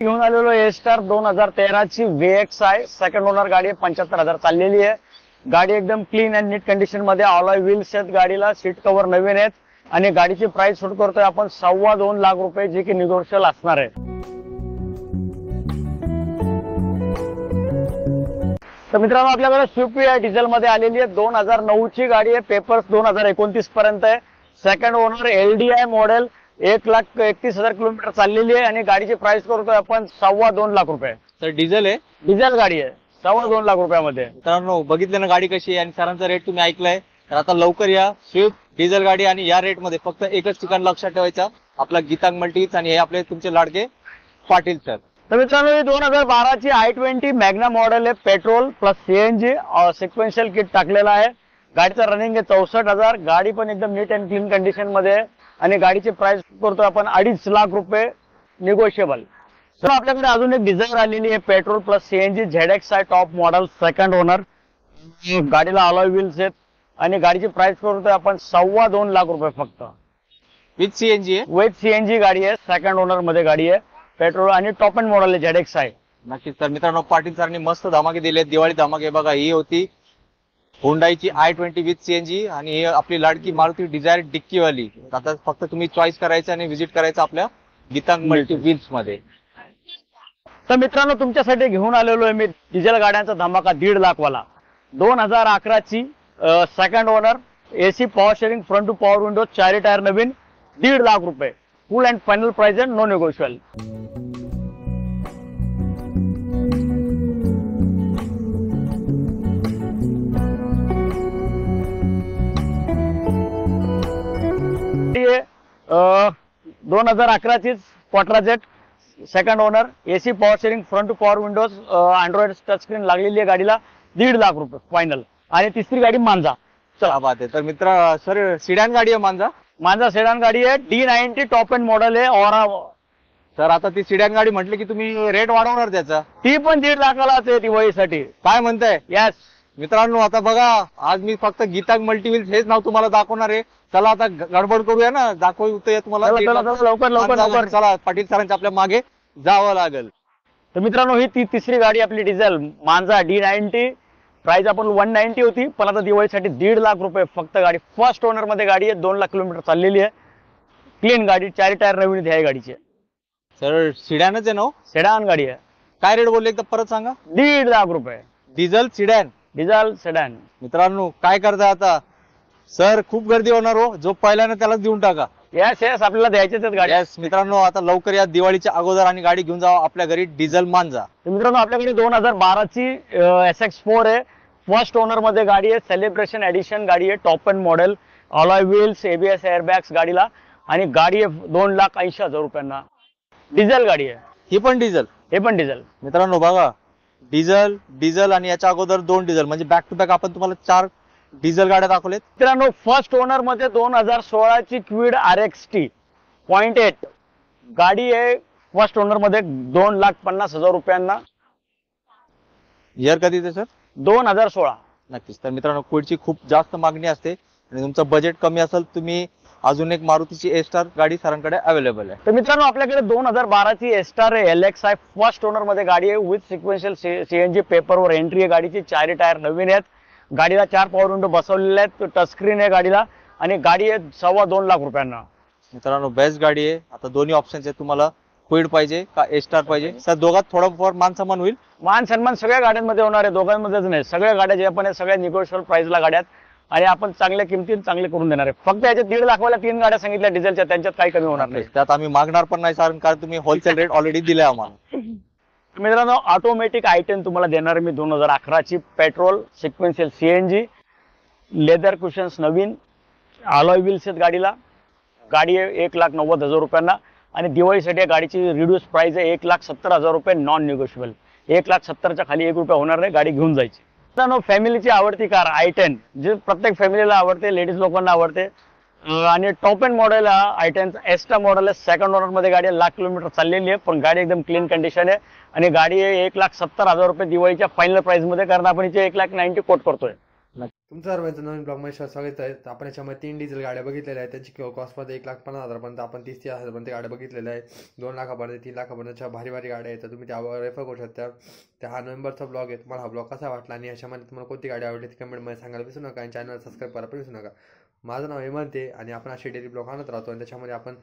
घेऊन आलेलो ए स्टार 2013 ची VXI सेकंड ओनर गाडी आहे. 75,000 चाललेली आहे. गाडी एकदम क्लीन अँड नीट कंडिशन मध्ये अलॉय व्हील्स आहेत गाडीला. सीट कव्हर नवीन आहेत आणि गाडीची प्राइस शूट करतोय आपण 2.25 लाख रुपये, जी की निगोशियल असणार आहे. तर मित्रांनो, आपल्याकडे स्विफ्ट आहे डिझेल मध्ये आलेली आहे. 2009 ची गाडी आहे. पेपर्स 2029 पर्यंत आहे. Second owner LDI model. 1,31,000 kilometre चाललेली आहे आणि गाडीची प्राइस करतोय आपण 2.25 लाख रुपये. तर डिझेल आहे, डिझेल गाडी आहे. 2.25 लाख रुपयामध्ये. मित्रांनो बघितलं ना गाडी कशी आहे आणि सरांचा रेट तुम्ही ऐकलाय. तर आता लवकर या, स्विफ्ट डिझेल गाडी आणि या रेट मध्ये फक्त एकच ठिकाण लक्षात ठेवायचा, आपला गीतांग मल्टीज आणि हे आपले तुमचे लाडके पाटील सर. तर मित्रांनो, ही 2012 ची i20 मॅग्ना मॉडेल आहे. Petrol plus CNG sequential kit टाकलेला आहे. गाडीचा रनिंग आहे 64,000. गाडी पण एकदम नीट अँड क्लीन कंडिशन मध्ये आहे आणि गाडीची प्राइस करतो आपण 2.5 लाख रुपये निगोशिएबल. तर आपल्याकडे अजून एक डिझायर आलेली आहे. Petrol plus CNG ZXI top model second owner. गाडीला अलॉय व्हील्स आहेत आणि गाडीची प्राइस करतोय आपण 2.25 लाख रुपये फक्त. विथ CNG आहे. विथ CNG गाडी आहे. सेकंड ओनर मध्ये गाडी आहे. पेट्रोल आणि टॉप एंड मॉडेल आहे ZXI. नक्कीच. तर मित्रांनो, पाटील सरांनी मस्त धमाके दिले, दिवाळी धमाके. बघा, ही होती हुंडाईची i20 विथ CNG आणि ही आपली लाडकी मारुती डिझायर डिक्कीवाली. आता फक्त तुम्ही चॉईस करायचं आणि व्हिजिट करायचं आपल्या गीतांग मल्टी व्हील्स मध्ये. तर मित्रांनो, तुमच्यासाठी घेऊन आलेलो आहे मी डिझेल गाड्यांचा धमाका 1.5 लाख वाला. 2011 ची second owner AC power sharing front two power window, 4 tyre नवीन, 1.5 लाख रुपये. फुल अँड फायनल प्राइस आहे, नो नेगोशिएबल. ये 2011 ची Quadrajet second owner, AC power sharing front two power windows, Android touch screen लागलेली आहे गाडीला. 1.5 लाख रुपये फायनल. आणि तिसरी गाडी मांजा. चला बात आहे. तर मित्र सर, सिडॅन गाडी आहे मांजा. मांजा सेडान गाडी आहे. D90 टॉप एंड मॉडेल आहे. और सर आता ती सिडॅन गाडी म्हटली की तुम्ही रेट वाढवणार त्याचा. ती पण 1.5 लाखालाच आहे दिवाळीसाठी. काय म्हणताय? यस मित्रांनो, आता बघा, आज मी फक्त गीतांग मल्टीव्हील्स हेच नाव तुम्हाला दाखवणार आहे. चला आता गडबड करूया ना, दाखवूया तुम्हाला. लवकर लवकर. चला, पाटील सरांच्या आपल्या मागे जावं लागेल. तर मित्रांनो, ही ती तिसरी गाडी आपली डिझेल मांजा D90. प्राइस आपण 190 होती, पण आता दिवाळीसाठी 1.5 लाख रुपये फक्त. गाडी फर्स्ट ओनर मध्ये गाडी आहे. 2 लाख किलोमीटर चाललेली आहे. क्लीन गाडी, 4 टायर नवीन आहे गाडीचे. सर सिडॅनच आहे ना? सेडान गाडी आहे. काय रेट बोलले एकदा परत सांगा? 1.5 लाख रुपये. Diesel sedan. Diesel sedan. मित्रांनो, काय करताय आता? सर खूप गर्दी होणार हो, जो पहिला ना त्यालाच देऊन टाका. यस आपल्याला द्यायचेच आहेत गाडी. यस मित्रांनो, आता लवकर या दिवाळीच्या अगोदर आणि गाडी घेऊन जावा आपल्या घरी डिझेल मांजा. तर मित्रांनो, आपल्याकडे 2012 ची SX4 आहे. फर्स्ट ओनर मध्ये गाडी आहे. सेलिब्रेशन एडिशन गाडी आहे. Top end model, alloy wheels, ABS airbags गाडीला आणि गाडी आहे 2,80,000 रुपयांना. डिझेल गाडी आहे. ही पण डिझेल. हे पण डिझेल. मित्रांनो बघा, डिझेल डिझेल आणि याच्या अगोदर 2 डिझेल, म्हणजे बॅक टू बॅक आपण तुम्हाला 4 डिझेल गाड्या दाखवलेत. मित्रांनो, फर्स्ट ओनर मध्ये 2016 ची क्विड RXT 0.8 गाडी आहे. फर्स्ट ओनर मध्ये 2,50,000 रुपयांना. इयर कधी ते सर? 2016. नक्कीच. तर मित्रांनो, पुढची खूप जास्त मागणी असते आणि तुमचं बजेट कमी असेल, तुम्ही अजून एक मारुतीची ए स्टार गाडी सरांकडे अवेलेबल आहे. तर मित्रांनो, आपल्याकडे 2012 ची ए स्टार आहे. LXI फर्स्ट ओनर मध्ये गाडी आहे. विथ सिक्वेन्शियल CNG पेपरवर एंट्री आहे गाडीची. 4 टायर नवीन आहेत. गाडीला 4 पॉवर विंडो बसवलेले आहेत. टच स्क्रीन आहे गाडीला आणि गाडी आहे 2.25 लाख रुपयांना. मित्रांनो, बेस्ट गाडी आहे. आता दोन्ही ऑप्शन्स आहेत, तुम्हाला क्विड पाहिजे का ए स्टार पाहिजे? सर दोघात थोडंफार मान सन्मान होईल. मान सन्मान सगळ्या गाड्यांमध्ये होणार आहे, दोघांमध्येच नाही. सगळ्या गाड्या जे पण सगळ्या निगोशिएबल प्राइसला गाड्यात आणि आपण चांगल्या किमतीत चांगले करून देणार आहे. फक्त याच्या 1.5 लाखावाल्या 3 गाड्या सांगितल्या डिझेलच्या, त्यांच्यात काही कमी होणार नाही. त्यात आम्ही मागणार पण नाही सर, कारण तुम्ही होलसेल रेट ऑलरेडी दिले आम्हाला. मित्रांनो, ऑटोमॅटिक i10 तुम्हाला देणार मी 2011 ची. Petrol, sequential CNG, leather cushions नवीन, अलॉय व्हील्स आहेत गाडीला. गाडी आहे 1,90,000 रुपयांना आणि दिवाळीसाठी या गाडीची रिड्यूस प्राइस आहे 1,70,000 रुपये, नॉन निगोशिएबल. 1,70,000च्या खाली 1 रुपया होणार नाही. गाडी घेऊन जायची. मित्रांनो, फॅमिलीची आवडती कार i10, जे प्रत्येक फॅमिलीला आवडते, लेडीज लोकांना आवडते. आणि top end model i10 एस्टा model आहे. सेकंड ओनर मध्ये गाडी 1 लाख किलोमीटर चाललेली आहे, पण गाडी एकदम क्लीन कंडिशन आहे आणि गाडी आहे 1,70,000 रुपये दिवाळीच्या फायनल प्राइस मध्ये, कारण आपण इथे 1,90,000 कोट करतोय. तुमचं सर्वांचं नवीन ब्लॉगमध्ये स्वागत आहे. तर आपण याच्यामध्ये 3 डिझेल गाड्या बघितलेल्या आहेत. त्यांची कॉस्टमध्ये 1,50,000पर्यंत आपण 30 हजारपर्यंत गाड्या बघितलेल्या आहेत. 2 लाखापर्यंत 3 लाखापर्यंतच्या भारी भारी गाड्या आहेत. तर तुम्ही त्यावर रेफर करू शकता. तर हा नोव्हेंबरचा ब्लॉग आहे. तुम्हाला हा ब्लॉग कसा वाटला आणि याच्यामध्ये तुम्हाला कोणती गाडी आवडली ती कमेंटमध्ये सांगायला विसरू नका आणि चॅनल सबस्क्राईब करायला पण विसरू नका. माझं नाव हेमंत आहे आणि आपण असे डेली ब्लॉग आणत राहतो आणि त्याच्यामध्ये आपण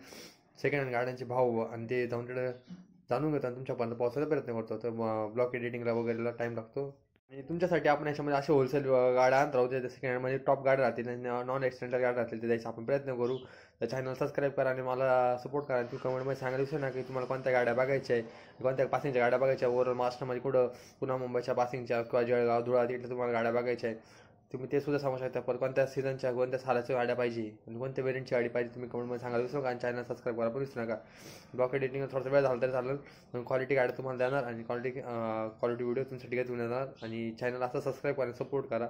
सेकंड हँड गाड्यांचे भाव आणि ते जाणून घेतो आणि तुमच्यापर्यंत पोहोचायचा प्रयत्न करतो. तर ब्लॉग एडिटिंगला वगैरेला टाईम लागतो आणि तुमच्यासाठी आपण याच्यामध्ये असे होलसेल गाड्या आणत राहू ज्या सेकंड हँडमध्ये टॉप गाड्या राहतील आणि नॉन एक्सिडेंटल गाड्या राहतील ते द्यायचा आपण प्रयत्न करू. तर चॅनल सबस्क्राईब करा आणि मला सपोर्ट करा. तुम्ही कमेंटमध्ये सांगायला विसरू नका की तुम्हाला कोणत्या गाड्या बघायच्या आहे, कोणत्या पासिंगच्या गाड्या बघायच्या आहे. ओव्हरऑल महाराष्ट्रामध्ये कुठं पुन्हा मुंबईच्या पासिंगच्या किंवा जळगाव धुळा तिथल्या तुम्हाला गाड्या बघायच्या आहे. तुम्ही ते सुद्धा सांगू शकता. पण कोणत्या सीझनच्या कोणत्या सालाच्या गाड्या पाहिजे आणि कोणत्या वेरियंटची गाडी पाहिजे तुम्ही कमेंटमध्ये सांगायला विसरू नका आणि चॅनल सबस्क्राईब करायला पण विसरू नका. ब्लॉग एडिटिंग थोडासा वेळ झाला तरी चालेल पण क्वालिटी गाड्या तुम्हाला देणार आणि क्वालिटी व्हिडिओ तुमच्यासाठी घेऊन येणार आणि चॅनल असं सबस्क्राईब करा सपोर्ट करा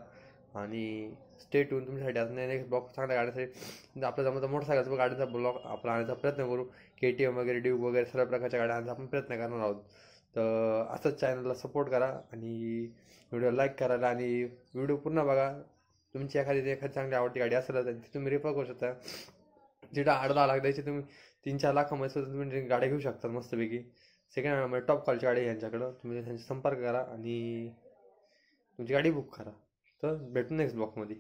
आणि स्टे ट्यून तुमच्यासाठी असं नेक्स्ट ब्लॉग चांगल्या गाड्यासाठी आपल्या जमत मोटरसायकलचा गाडीचा ब्लॉग आपला आणण्याचा प्रयत्न करू. KTM वगैरे ड्यूक वगैरे सर्व प्रकारच्या गाड्या आणण्याचा आपण प्रयत्न करणार आहोत. तर असंच चॅनलला सपोर्ट करा आणि व्हिडिओ लाईक करायला आणि व्हिडिओ पूर्ण बघा. तुमची एखादी चांगली आवडती गाडी असेल तर ती तुम्ही रेफर करू शकता. जिथं 8-10 लाख द्यायची तुम्ही 3-4 लाखामध्ये सुद्धा तुम्ही गाड्या घेऊ शकता मस्तपैकी. सेकंड हँडमध्ये टॉप क्वालिटी गाडी आहे यांच्याकडं. तुम्ही त्यांचा संपर्क करा आणि तुमची गाडी बुक करा. तर भेटू नेक्स्ट ब्लॉगमध्ये.